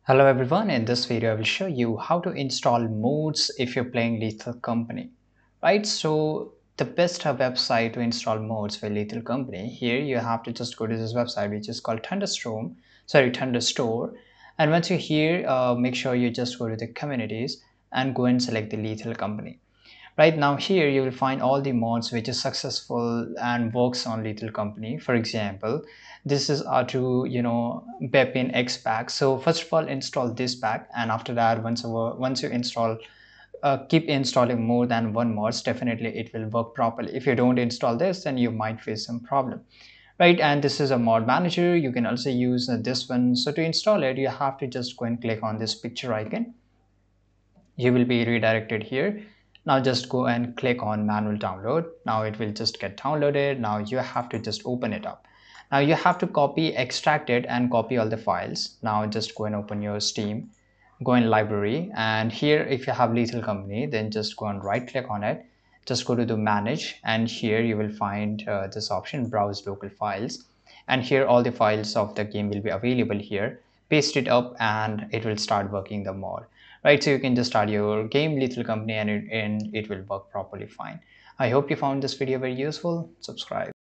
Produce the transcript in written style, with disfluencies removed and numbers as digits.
Hello everyone, in this video I will show you how to install mods if you're playing Lethal Company. Right, so the best website to install mods for Lethal Company, here you have to just go to this website which is called Thunderstore. And once you're here, make sure you just go to the communities and go and select the Lethal Company. Right now here you will find all the mods which is successful and works on Lethal Company. For example, this is R2, Bepin X pack. So first of all, install this pack, and after that, once you install, keep installing more than one mods. Definitely, it will work properly. If you don't install this, then you might face some problem. Right, and this is a mod manager. You can also use this one. So to install it, you have to just go and click on this picture icon. You will be redirected here. Now just go and click on manual download. Now it will just get downloaded. Now you have to just open it up. Now you have to copy, extract it, and copy all the files. Now just go and open your Steam, go in library, and here if you have Lethal Company, then just go and right click on it. Just go to the manage, and here you will find this option, browse local files, and here all the files of the game will be available here. Paste it up and it will start working the mod. Right, so you can just start your game Lethal Company, and it will work properly fine. I hope you found this video very useful. Subscribe.